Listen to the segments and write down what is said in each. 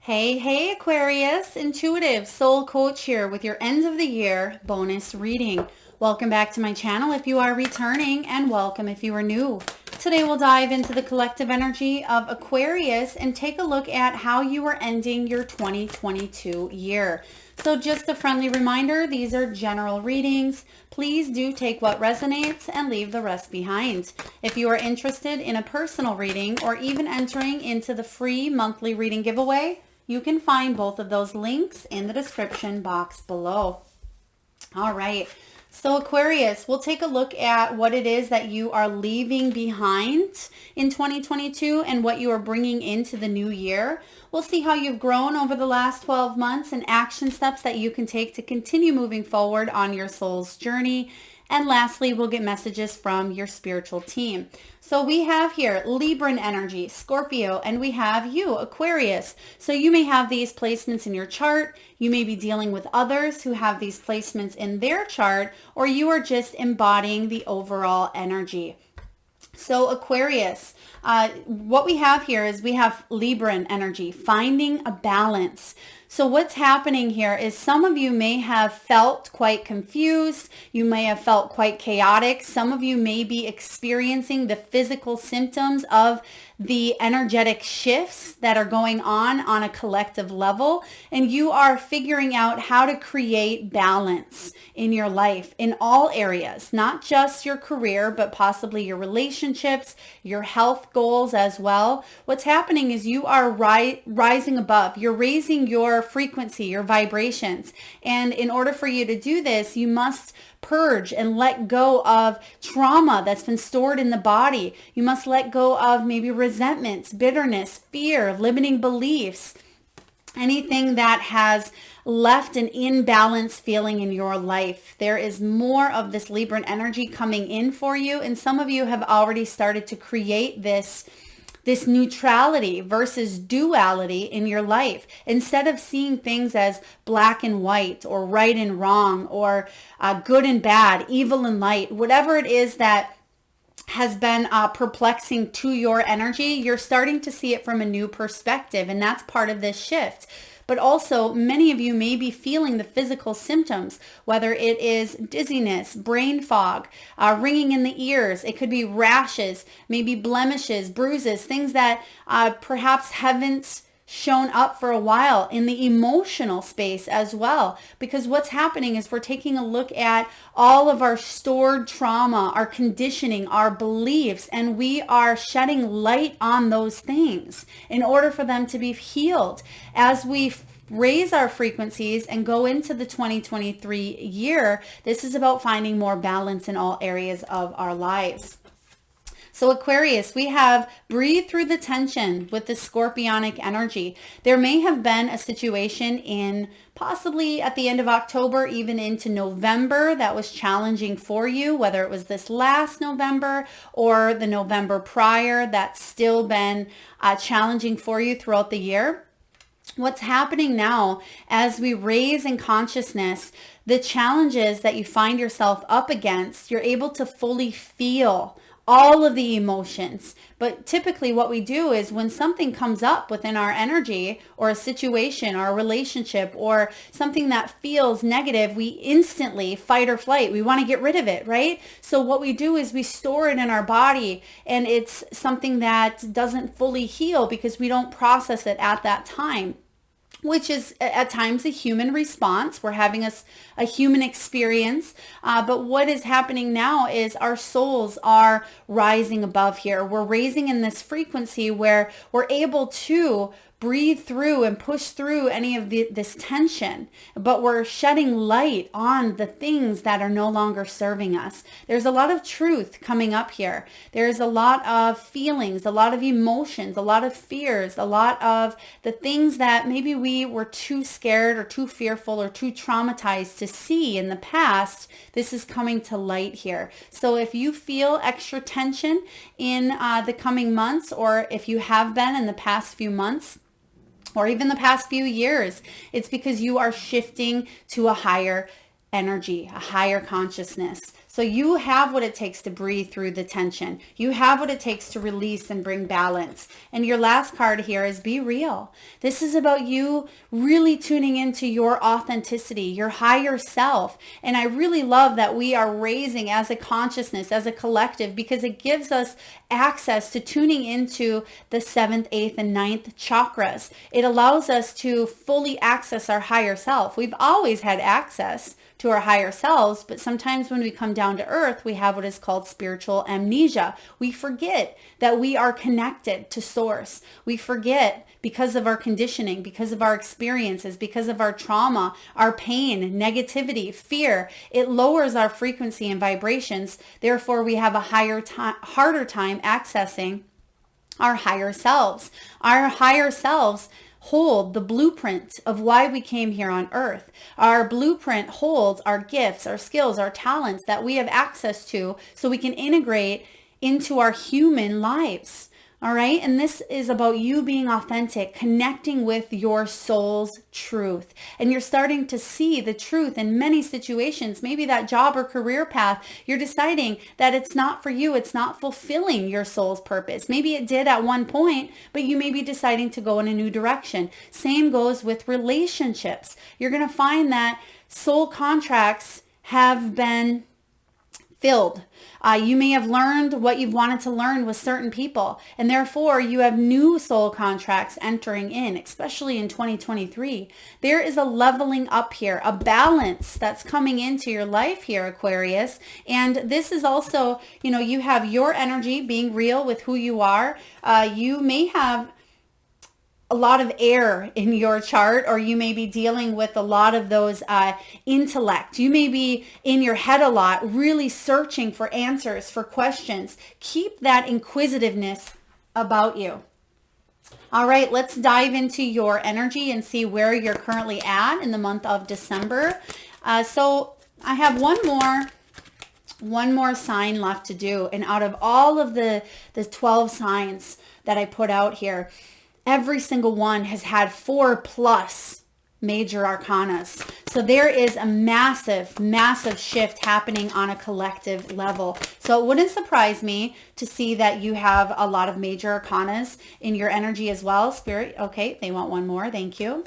Hey, Aquarius, intuitive soul coach here with your end of the year bonus reading. Welcome back to my channel if you are returning, and welcome if you are new. Today we'll dive into the collective energy of Aquarius and take a look at how you are ending your 2022 year. So just a friendly reminder, these are general readings. Please do take what resonates and leave the rest behind. If you are interested in a personal reading or even entering into the free monthly reading giveaway, you can find both of those links in the description box below. All right. So Aquarius, we'll take a look at what it is that you are leaving behind in 2022 and what you are bringing into the new year. We'll see how you've grown over the last 12 months and action steps that you can take to continue moving forward on your soul's journey. And lastly, we'll get messages from your spiritual team. So we have here Libran energy, Scorpio, and we have you, Aquarius. So you may have these placements in your chart. You may be dealing with others who have these placements in their chart, or you are just embodying the overall energy. So Aquarius, what we have here is we have Libran energy, finding a balance. So what's happening here is some of you may have felt quite confused. You may have felt quite chaotic. Some of you may be experiencing the physical symptoms of the energetic shifts that are going on a collective level. And you are figuring out how to create balance in your life in all areas, not just your career, but possibly your relationships, your health goals as well. What's happening is you are rising above. You're raising your frequency, your vibrations. And in order for you to do this, you must purge and let go of trauma that's been stored in the body. You must let go of maybe resentments, bitterness, fear, limiting beliefs, anything that has left an imbalanced feeling in your life. There is more of this Libran energy coming in for you, and some of you have already started to create this neutrality versus duality in your life. Instead of seeing things as black and white or right and wrong or good and bad, evil and light, whatever it is that has been perplexing to your energy, you're starting to see it from a new perspective. And that's part of this shift. But also, many of you may be feeling the physical symptoms, whether it is dizziness, brain fog, ringing in the ears. It could be rashes, maybe blemishes, bruises, things that perhaps haven't shown up for a while in the emotional space as well. Because what's happening is we're taking a look at all of our stored trauma, our conditioning, our beliefs, and we are shedding light on those things in order for them to be healed. As we raise our frequencies and go into the 2023 year, this is about finding more balance in all areas of our lives. So Aquarius, we have breathe through the tension with the scorpionic energy. There may have been a situation in possibly at the end of October, even into November, that was challenging for you, whether it was this last November or the November prior, that's still been challenging for you throughout the year. What's happening now as we raise in consciousness the challenges that you find yourself up against, you're able to fully feel all of the emotions. But typically what we do is when something comes up within our energy or a situation or a relationship or something that feels negative, we instantly fight or flight. We want to get rid of it, right? So what we do is we store it in our body, and it's something that doesn't fully heal because we don't process it at that time, which is at times a human response. We're having a human experience. But what is happening now is our souls are rising above here. We're raising in this frequency where we're able to breathe through and push through any of this tension, but we're shedding light on the things that are no longer serving us. There's a lot of truth coming up here. There's a lot of feelings, a lot of emotions, a lot of fears, a lot of the things that maybe we were too scared or too fearful or too traumatized to see in the past. This is coming to light here. So if you feel extra tension in the coming months, or if you have been in the past few months, or even the past few years, it's because you are shifting to a higher energy, a higher consciousness. So you have what it takes to breathe through the tension. You have what it takes to release and bring balance. And your last card here is be real. This is about you really tuning into your authenticity, your higher self. And I really love that we are raising as a consciousness, as a collective, because it gives us access to tuning into the 7th, 8th, and 9th chakras. It allows us to fully access our higher self. We've always had access to our higher selves, but sometimes when we come down to earth, we have what is called spiritual amnesia. We forget that we are connected to source. We forget because of our conditioning, because of our experiences, because of our trauma, our pain, negativity, fear. It lowers our frequency and vibrations. Therefore, we have a harder time accessing our higher selves. Our higher selves hold the blueprint of why we came here on earth. Our blueprint holds our gifts, our skills, our talents that we have access to so we can integrate into our human lives. All right. And this is about you being authentic, connecting with your soul's truth. And you're starting to see the truth in many situations. Maybe that job or career path, you're deciding that it's not for you. It's not fulfilling your soul's purpose. Maybe it did at one point, but you may be deciding to go in a new direction. Same goes with relationships. You're going to find that soul contracts have been filled. You may have learned what you've wanted to learn with certain people, and therefore you have new soul contracts entering in, especially in 2023. There is a leveling up here, a balance that's coming into your life here, Aquarius. And this is also, you have your energy being real with who you are. You may have a lot of air in your chart, or you may be dealing with a lot of those intellect. You may be in your head a lot, really searching for answers, for questions. Keep that inquisitiveness about you. All right, let's dive into your energy and see where you're currently at in the month of December. So I have one more sign left to do. And out of all of the 12 signs that I put out here, every single one has had 4+ major arcanas. So there is a massive, massive shift happening on a collective level. So it wouldn't surprise me to see that you have a lot of major arcanas in your energy as well. Spirit, okay, they want one more. Thank you.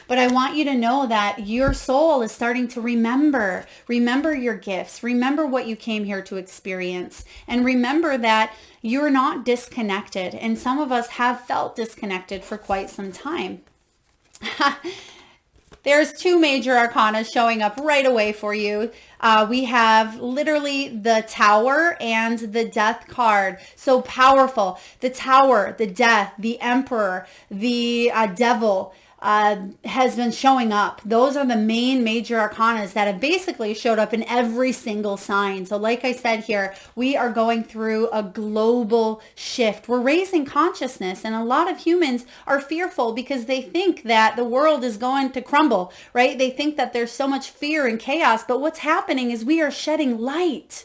But I want you to know that your soul is starting to remember your gifts, remember what you came here to experience, and remember that you're not disconnected. And some of us have felt disconnected for quite some time. There's 2 major arcana showing up right away for you. We have literally the Tower and the Death card. So powerful. The Tower, the Death, the Emperor, the Devil has been showing up. Those are the main major arcanas that have basically showed up in every single sign. So like I said here, we are going through a global shift. We're raising consciousness, and a lot of humans are fearful because they think that the world is going to crumble, right? They think that there's so much fear and chaos, but what's happening is we are shedding light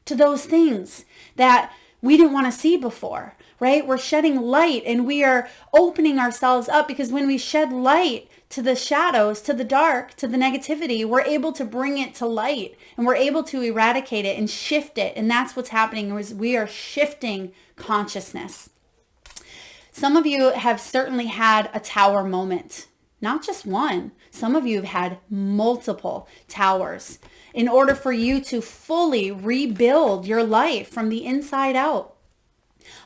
to those things that we didn't want to see before. Right? We're shedding light, and we are opening ourselves up, because when we shed light to the shadows, to the dark, to the negativity, we're able to bring it to light, and we're able to eradicate it and shift it. And that's what's happening, is we are shifting consciousness. Some of you have certainly had a tower moment, not just one. Some of you have had multiple towers in order for you to fully rebuild your life from the inside out.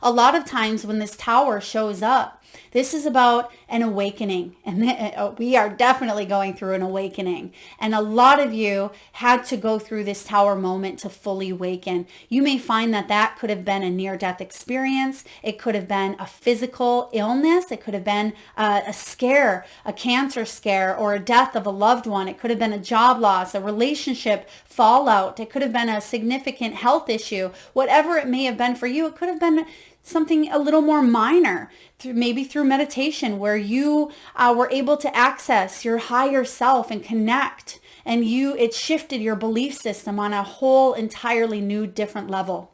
A lot of times when this tower shows up, this is about an awakening, and we are definitely going through an awakening. And a lot of you had to go through this tower moment to fully awaken. You may find that could have been a near-death experience. It could have been a physical illness. It could have been a scare, a cancer scare, or a death of a loved one. It could have been a job loss, a relationship fallout. It could have been a significant health issue. Whatever it may have been for you, it could have been something a little more minor, maybe through meditation, where you were able to access your higher self and connect, and it shifted your belief system on a whole entirely new, different level.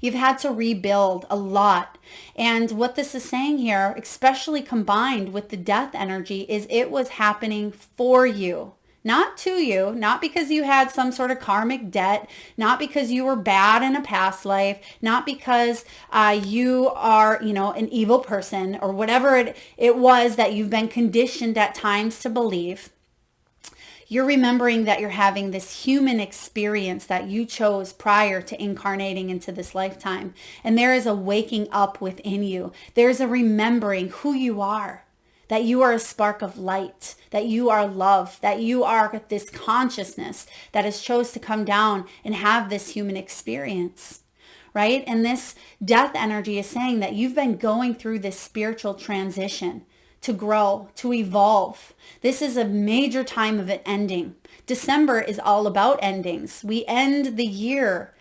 You've had to rebuild a lot. And what this is saying here, especially combined with the death energy, is it was happening for you, not to you, not because you had some sort of karmic debt, not because you were bad in a past life, not because you are, an evil person or whatever it was that you've been conditioned at times to believe. You're remembering that you're having this human experience that you chose prior to incarnating into this lifetime. And there is a waking up within you. There's a remembering who you are, that you are a spark of light, that you are love, that you are this consciousness that has chose to come down and have this human experience, right? And this death energy is saying that you've been going through this spiritual transition to grow, to evolve. This is a major time of it ending. December is all about endings. We end the year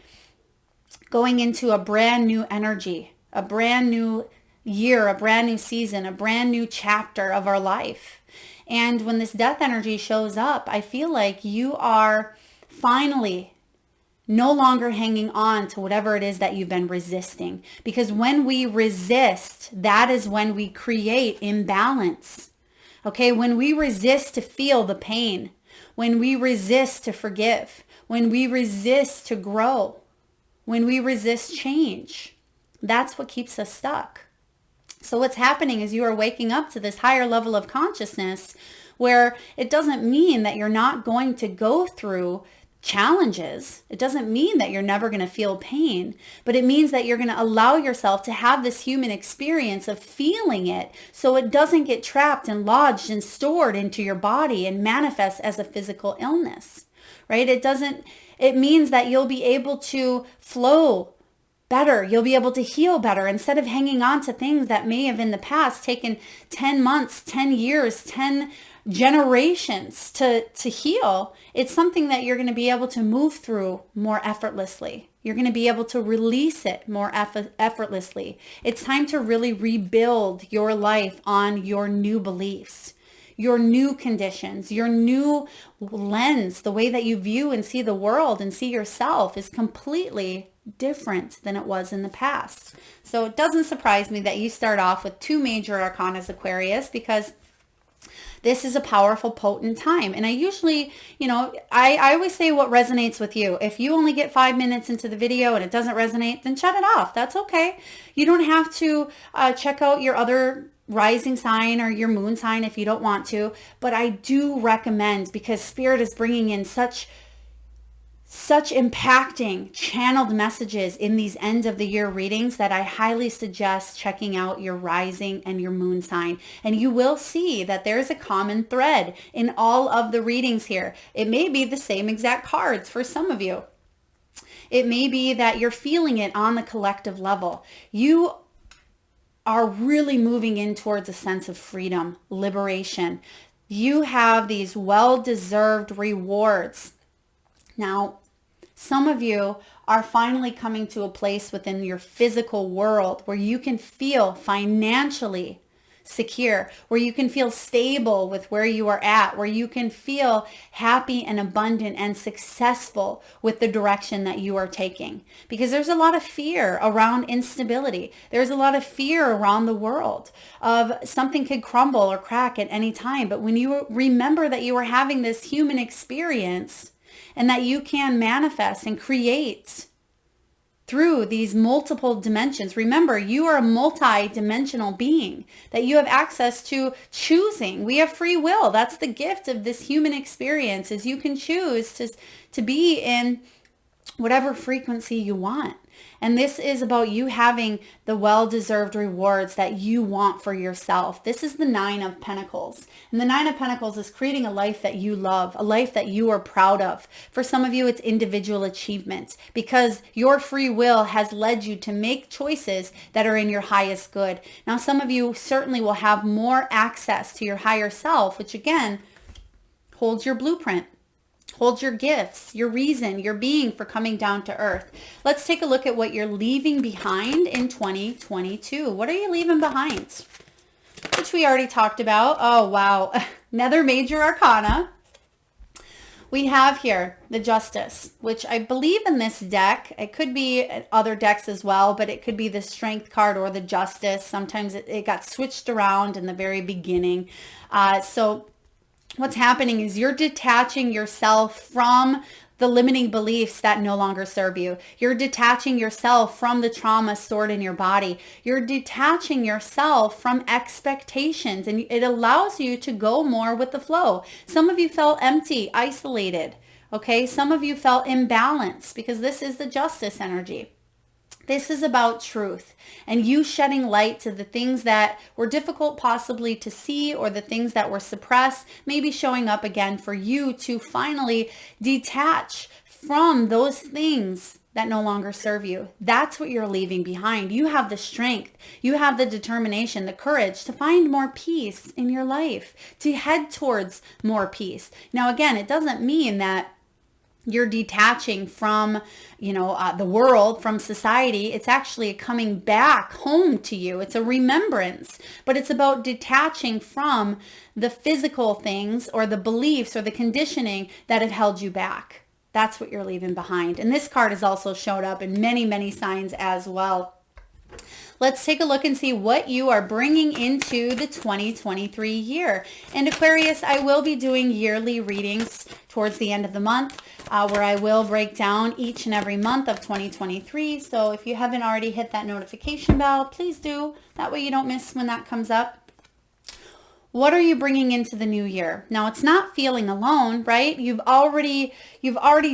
going into a brand new energy, a brand new year, a brand new season, a brand new chapter of our life. And when this death energy shows up, I feel like you are finally no longer hanging on to whatever it is that you've been resisting. Because when we resist, that is when we create imbalance. Okay, when we resist to feel the pain, when we resist to forgive, when we resist to grow, when we resist change, that's what keeps us stuck. So what's happening is you are waking up to this higher level of consciousness where it doesn't mean that you're not going to go through challenges. It doesn't mean that you're never going to feel pain, but it means that you're going to allow yourself to have this human experience of feeling it so it doesn't get trapped and lodged and stored into your body and manifest as a physical illness, right? It means that you'll be able to flow better. You'll be able to heal better instead of hanging on to things that may have in the past taken 10 months, 10 years, 10 generations to heal. It's something that you're going to be able to move through more effortlessly. You're going to be able to release it more effortlessly. It's time to really rebuild your life on your new beliefs, your new conditions, your new lens. The way that you view and see the world and see yourself is completely different than it was in the past. So it doesn't surprise me that you start off with 2 major arcanas, Aquarius, because this is a powerful, potent time. And I usually, I always say what resonates with you. If you only get 5 minutes into the video and it doesn't resonate, then shut it off. That's okay. You don't have to check out your other rising sign or your moon sign if you don't want to. But I do recommend, because Spirit is bringing in such impacting channeled messages in these end of the year readings, that I highly suggest checking out your rising and your moon sign. And you will see that there's a common thread in all of the readings here. It may be the same exact cards for some of you. It may be that you're feeling it on the collective level. You are really moving in towards a sense of freedom, liberation. You have these well-deserved rewards. Now, some of you are finally coming to a place within your physical world where you can feel financially secure, where you can feel stable with where you are at, where you can feel happy and abundant and successful with the direction that you are taking. Because there's a lot of fear around instability. There's a lot of fear around the world of something could crumble or crack at any time. But when you remember that you are having this human experience, and that you can manifest and create through these multiple dimensions. Remember, you are a multi-dimensional being, that you have access to choosing. We have free will. That's the gift of this human experience, is you can choose to be in whatever frequency you want. And this is about you having the well-deserved rewards that you want for yourself. This is the 9 of Pentacles. And the 9 of Pentacles is creating a life that you love, a life that you are proud of. For some of you, it's individual achievement, because your free will has led you to make choices that are in your highest good. Now, some of you certainly will have more access to your higher self, which again, holds your blueprint. Hold your gifts, your reason, your being for coming down to earth. Let's take a look at what you're leaving behind in 2022. What are you leaving behind? Which we already talked about. Oh, wow. Another major arcana. We have here the Justice, which I believe in this deck, it could be other decks as well, but it could be the Strength card or the Justice. Sometimes it got switched around in the very beginning. So what's happening is you're detaching yourself from the limiting beliefs that no longer serve you. You're detaching yourself from the trauma stored in your body. You're detaching yourself from expectations, and it allows you to go more with the flow. Some of you felt empty, isolated. Okay, some of you felt imbalanced because this is the justice energy. This is about truth and you shedding light to the things that were difficult possibly to see, or the things that were suppressed, maybe showing up again for you to finally detach from those things that no longer serve you. That's what you're leaving behind. You have the strength, you have the determination, the courage to find more peace in your life, to head towards more peace. Now, again, it doesn't mean that you're detaching from, the world, from society. It's actually coming back home to you. It's a remembrance, but it's about detaching from the physical things or the beliefs or the conditioning that have held you back. That's what you're leaving behind. And this card has also showed up in many, many signs as well. Let's take a look and see what you are bringing into the 2023 year. And Aquarius, I will be doing yearly readings towards the end of the month, where I will break down each and every month of 2023. So if you haven't already hit that notification bell, please do. That way you don't miss when that comes up. What are you bringing into the new year? Now, it's not feeling alone, right? You've already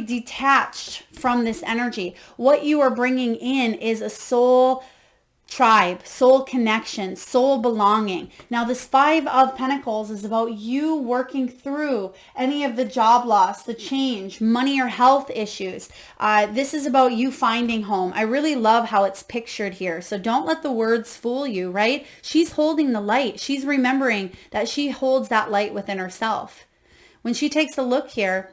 detached from this energy. What you are bringing in is a soul tribe, soul connection, soul belonging. Now, this Five of Pentacles is about you working through any of the job loss, the change, money or health issues. This is about you finding home. I really love how it's pictured here. So don't let the words fool you, right? She's holding the light. She's remembering that she holds that light within herself. When she takes a look here,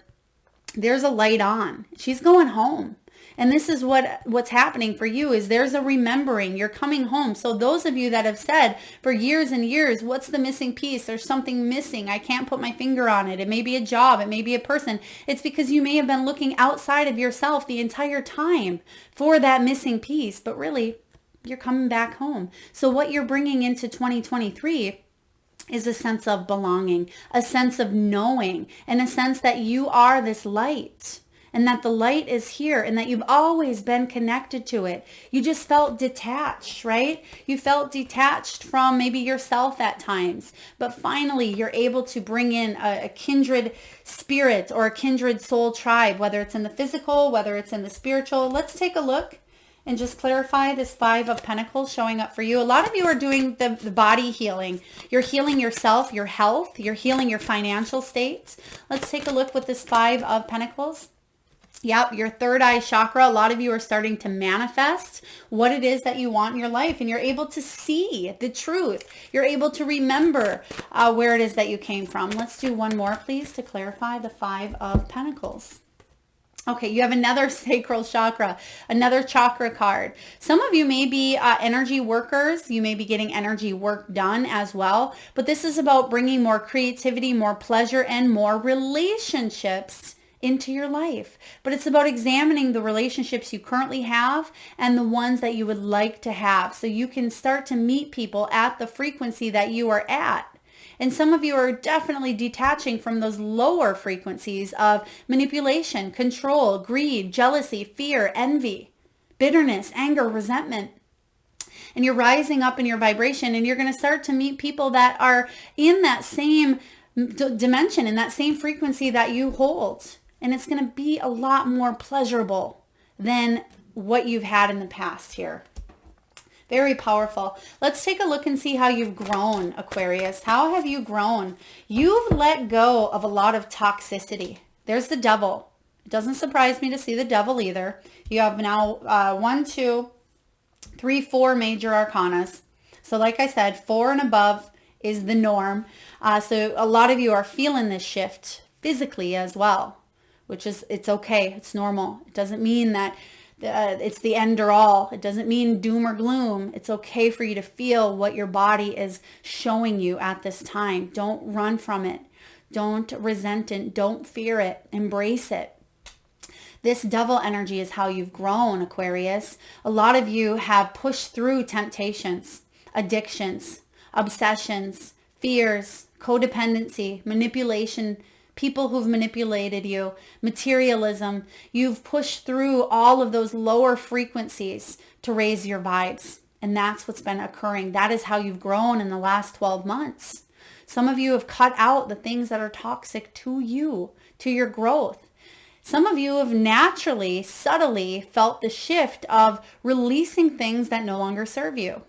there's a light on. She's going home. And this is what's happening for you, is there's a remembering. You're coming home. So those of you that have said for years and years, what's the missing piece? There's something missing. I can't put my finger on it. It may be a job. It may be a person. It's because you may have been looking outside of yourself the entire time for that missing piece. But really, you're coming back home. So what you're bringing into 2023 is a sense of belonging, a sense of knowing, and a sense that you are this light. And that the light is here, and that you've always been connected to it. You just felt detached, right? You felt detached from maybe yourself at times. But finally, you're able to bring in a kindred spirit or a kindred soul tribe, whether it's in the physical, whether it's in the spiritual. Let's take a look and just clarify this Five of Pentacles showing up for you. A lot of you are doing the body healing. You're healing yourself, your health. You're healing your financial state. Let's take a look with this Five of Pentacles. Yep, your third eye chakra. A lot of you are starting to manifest what it is that you want in your life, and you're able to see the truth. You're able to remember where it is that you came from. Let's do one more, please, to clarify the Five of Pentacles. Okay, you have another sacral chakra, another chakra card. Some of you may be energy workers. You may be getting energy work done as well. But this is about bringing more creativity, more pleasure, and more relationships into your life. But it's about examining the relationships you currently have and the ones that you would like to have, so you can start to meet people at the frequency that you are at. And some of you are definitely detaching from those lower frequencies of manipulation, control, greed, jealousy, fear, envy, bitterness, anger, resentment. And you're rising up in your vibration, and you're going to start to meet people that are in that same dimension, in that same frequency that you hold. And it's going to be a lot more pleasurable than what you've had in the past here. Very powerful. Let's take a look and see how you've grown, Aquarius. How have you grown? You've let go of a lot of toxicity. There's the devil. It doesn't surprise me to see the devil either. You have now 1, 2, 3, 4 major arcanas. So like I said, 4 and above is the norm. So a lot of you are feeling this shift physically as well, which is, it's okay. It's normal. It doesn't mean that it's the end or all. It doesn't mean doom or gloom. It's okay for you to feel what your body is showing you at this time. Don't run from it. Don't resent it. Don't fear it. Embrace it. This devil energy is how you've grown, Aquarius. A lot of you have pushed through temptations, addictions, obsessions, fears, codependency, manipulation, people who've manipulated you, materialism. You've pushed through all of those lower frequencies to raise your vibes. And that's what's been occurring. That is how you've grown in the last 12 months. Some of you have cut out the things that are toxic to you, to your growth. Some of you have naturally, subtly felt the shift of releasing things that no longer serve you.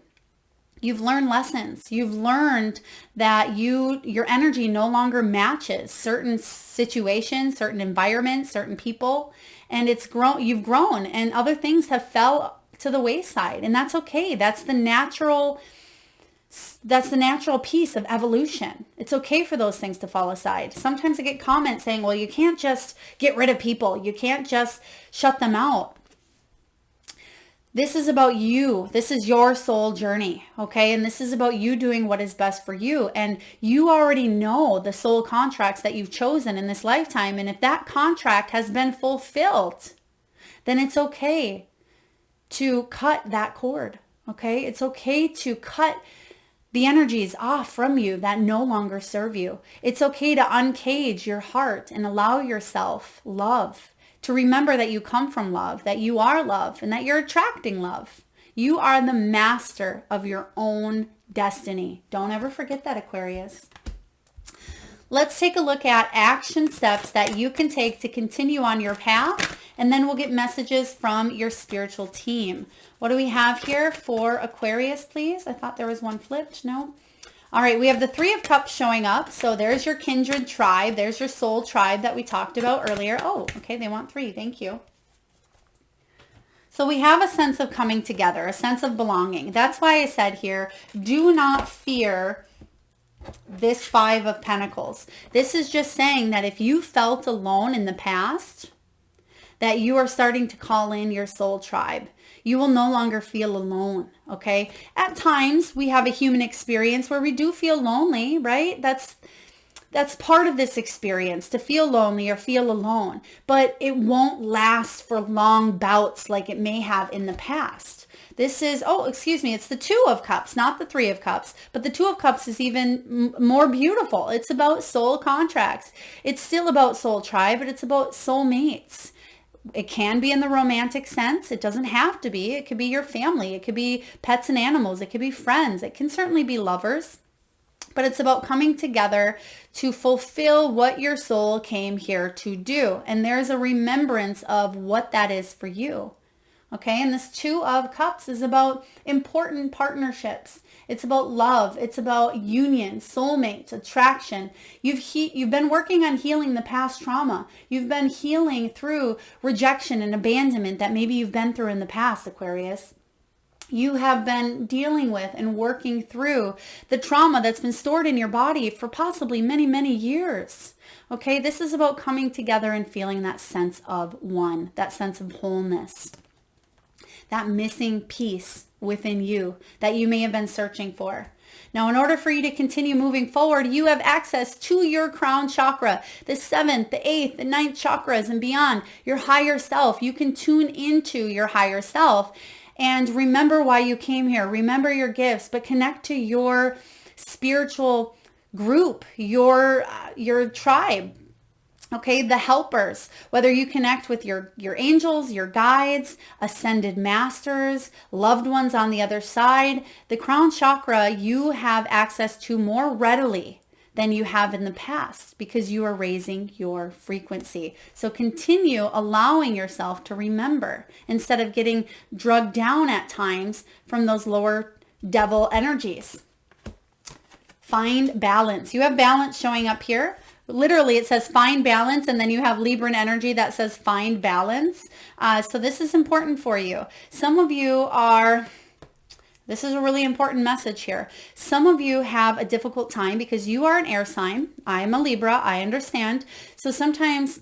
You've learned lessons. You've learned that your energy no longer matches certain situations, certain environments, certain people, and you've grown, and other things have fell to the wayside, and that's okay. That's the natural piece of evolution. It's okay for those things to fall aside. Sometimes I get comments saying, well, you can't just get rid of people. You can't just shut them out. This is about you. This is your soul journey, okay? And this is about you doing what is best for you. And you already know the soul contracts that you've chosen in this lifetime. And if that contract has been fulfilled, then it's okay to cut that cord, okay? It's okay to cut the energies off from you that no longer serve you. It's okay to uncage your heart and allow yourself love. To remember that you come from love, that you are love, and that you're attracting love. You are the master of your own destiny. Don't ever forget that, Aquarius. Let's take a look at action steps that you can take to continue on your path, and then we'll get messages from your spiritual team. What do we have here for Aquarius, please? I thought there was one flipped. No. All right, we have the Three of Cups showing up. So there's your kindred tribe. There's your soul tribe that we talked about earlier. Oh, okay, they want 3. Thank you. So we have a sense of coming together, a sense of belonging. That's why I said here, do not fear this 5 of Pentacles. This is just saying that if you felt alone in the past, that you are starting to call in your soul tribe. You will no longer feel alone, okay? At times, we have a human experience where we do feel lonely, right? That's part of this experience, to feel lonely or feel alone. But it won't last for long bouts like it may have in the past. This is, it's the 2 of Cups, not the 3 of Cups. But the 2 of Cups is even more beautiful. It's about soul contracts. It's still about soul tribe, but it's about soulmates. It can be in the romantic sense. It doesn't have to be. It could be your family. It could be pets and animals. It could be friends. It can certainly be lovers. But it's about coming together to fulfill what your soul came here to do. And there's a remembrance of what that is for you. Okay, and this 2 of Cups is about important partnerships. It's about love. It's about union, soulmates, attraction. You've been working on healing the past trauma. You've been healing through rejection and abandonment that maybe you've been through in the past, Aquarius. You have been dealing with and working through the trauma that's been stored in your body for possibly many, many years. Okay, this is about coming together and feeling that sense of one, that sense of wholeness, that missing piece within you that you may have been searching for. Now, in order for you to continue moving forward, you have access to your crown chakra, the 7th, the 8th, the 9th chakras and beyond, your higher self. You can tune into your higher self and remember why you came here. Remember your gifts, but connect to your spiritual group, your tribe. Okay, the helpers, whether you connect with your angels, your guides, ascended masters, loved ones on the other side, the crown chakra you have access to more readily than you have in the past because you are raising your frequency. So continue allowing yourself to remember instead of getting drugged down at times from those lower devil energies. Find balance. You have balance showing up here. Literally, it says find balance, and then you have Libran energy that says find balance. So this is important for you. Some of you this is a really important message here. Some of you have a difficult time because you are an air sign. I am a Libra. I understand. So sometimes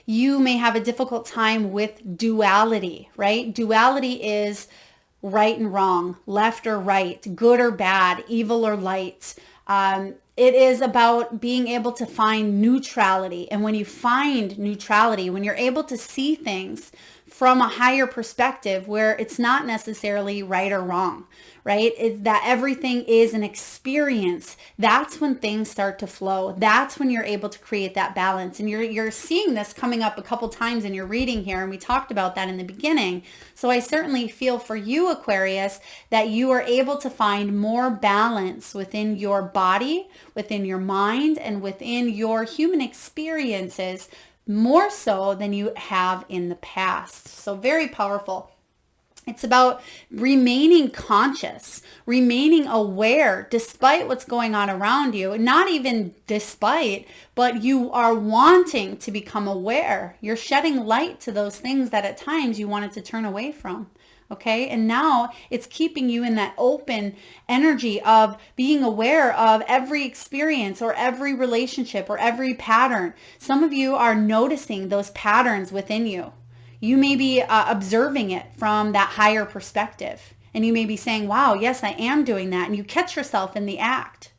you may have a difficult time with duality, right? Duality is right and wrong, left or right, good or bad, evil or light. It is about being able to find neutrality. And when you find neutrality, when you're able to see things from a higher perspective where it's not necessarily right or wrong, right? It's that everything is an experience. That's when things start to flow. That's when you're able to create that balance. And you're seeing this coming up a couple times in your reading here. And we talked about that in the beginning. So I certainly feel for you, Aquarius, that you are able to find more balance within your body, within your mind, and within your human experiences, more so than you have in the past. So very powerful. It's about remaining conscious, remaining aware despite what's going on around you. Not even despite, but you are wanting to become aware. You're shedding light to those things that at times you wanted to turn away from. Okay. And now it's keeping you in that open energy of being aware of every experience or every relationship or every pattern. Some of you are noticing those patterns within you. You may be observing it from that higher perspective. And you may be saying, wow, yes, I am doing that. And you catch yourself in the act.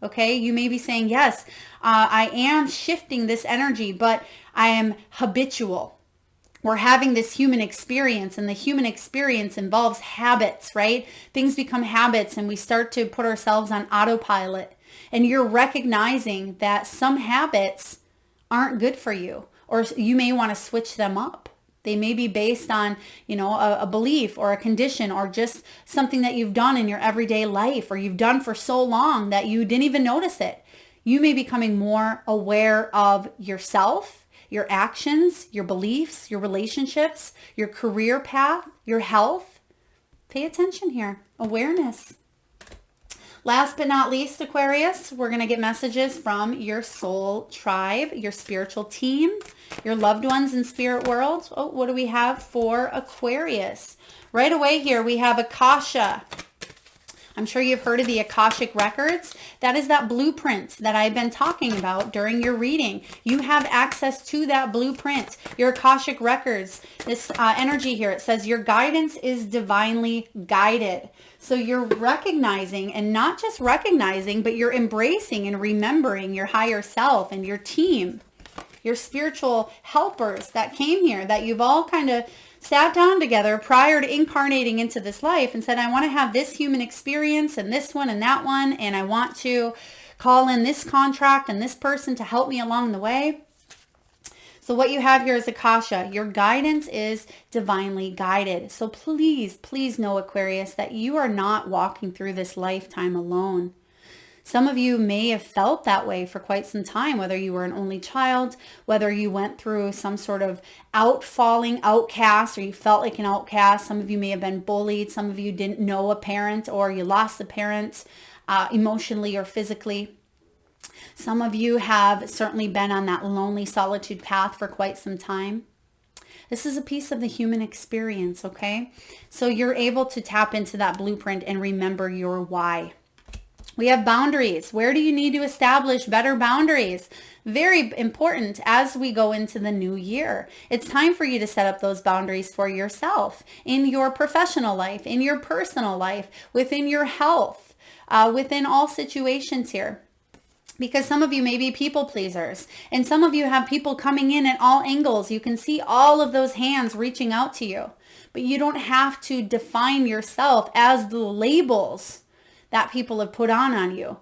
Okay. You may be saying, yes, I am shifting this energy, but I am habitual. We're having this human experience, and the human experience involves habits, right? Things become habits and we start to put ourselves on autopilot. And you're recognizing that some habits aren't good for you, or you may want to switch them up. They may be based on, a belief or a condition or just something that you've done in your everyday life or you've done for so long that you didn't even notice it. You may be becoming more aware of yourself, your actions, your beliefs, your relationships, your career path, your health. Pay attention here. Awareness. Last but not least, Aquarius, we're going to get messages from your soul tribe, your spiritual team, your loved ones in spirit world. Oh, what do we have for Aquarius? Right away here, we have Akasha. I'm sure you've heard of the Akashic records. That is that blueprint that I've been talking about during your reading. You have access to that blueprint, your Akashic records. This energy here, it says your guidance is divinely guided. So you're recognizing, and not just recognizing, but you're embracing and remembering your higher self and your team, your spiritual helpers that came here, that you've all kind of sat down together prior to incarnating into this life and said, I want to have this human experience and this one and that one, and I want to call in this contract and this person to help me along the way. So what you have here is Akasha. Your guidance is divinely guided. So please, please know, Aquarius, that you are not walking through this lifetime alone. Some of you may have felt that way for quite some time, whether you were an only child, whether you went through some sort of outcast, or you felt like an outcast. Some of you may have been bullied. Some of you didn't know a parent, or you lost a parent emotionally or physically. Some of you have certainly been on that lonely solitude path for quite some time. This is a piece of the human experience, okay? So you're able to tap into that blueprint and remember your why. We have boundaries. Where do you need to establish better boundaries? Very important as we go into the new year. It's time for you to set up those boundaries for yourself in your professional life, in your personal life, within your health, within all situations here. Because some of you may be people pleasers, and some of you have people coming in at all angles. You can see all of those hands reaching out to you, but you don't have to define yourself as the labels that people have put on you.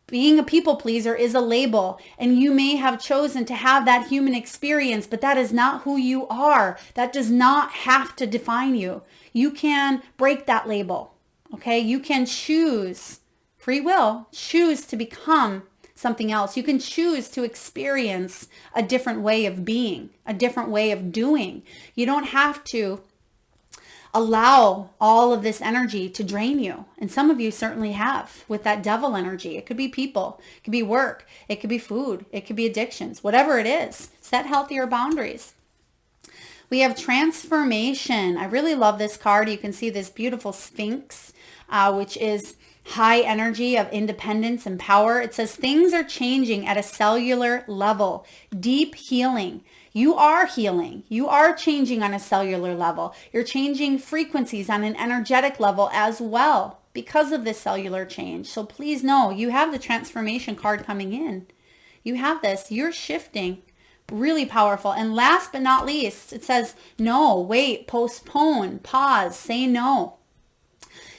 Being a people pleaser is a label, and you may have chosen to have that human experience, but that is not who you are. That does not have to define you. You can break that label, okay? You can choose, free will, choose to become something else. You can choose to experience a different way of being, a different way of doing. You don't have to allow all of this energy to drain you. And some of you certainly have with that devil energy. It could be people, it could be work, it could be food, it could be addictions, whatever it is. Set healthier boundaries. We have transformation. I really love this card. You can see this beautiful Sphinx, which is high energy of independence and power. It says things are changing at a cellular level, deep healing. You are healing. You are changing on a cellular level. You're changing frequencies on an energetic level as well because of this cellular change. So please know you have the transformation card coming in. You have this. You're shifting Really powerful. And last but not least, it says no, wait, postpone, pause, say no.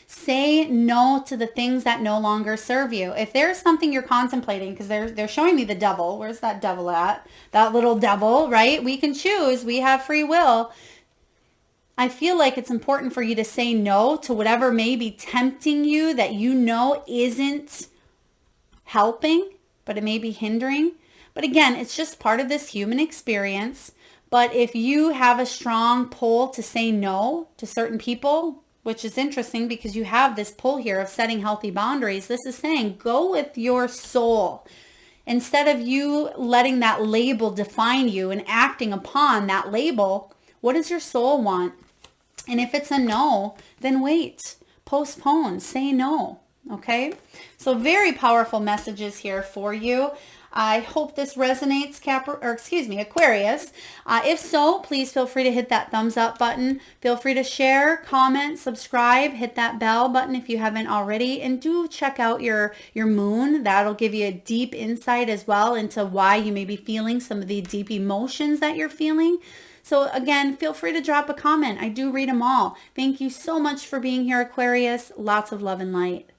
Say no to the things that no longer serve you. If there's something you're contemplating, because they're showing me the devil. Where's that devil at? That little devil, right? We can choose. We have free will. I feel like it's important for you to say no to whatever may be tempting you that you know isn't helping, but it may be hindering. But again, it's just part of this human experience. But if you have a strong pull to say no to certain people, which is interesting because you have this pull here of setting healthy boundaries, this is saying go with your soul. Instead of you letting that label define you and acting upon that label, what does your soul want? And if it's a no, then wait, postpone, say no. Okay, so very powerful messages here for you. I hope this resonates, Aquarius. If so, please feel free to hit that thumbs up button. Feel free to share, comment, subscribe, hit that bell button if you haven't already, and do check out your moon. That'll give you a deep insight as well into why you may be feeling some of the deep emotions that you're feeling. So again, feel free to drop a comment. I do read them all. Thank you so much for being here, Aquarius. Lots of love and light.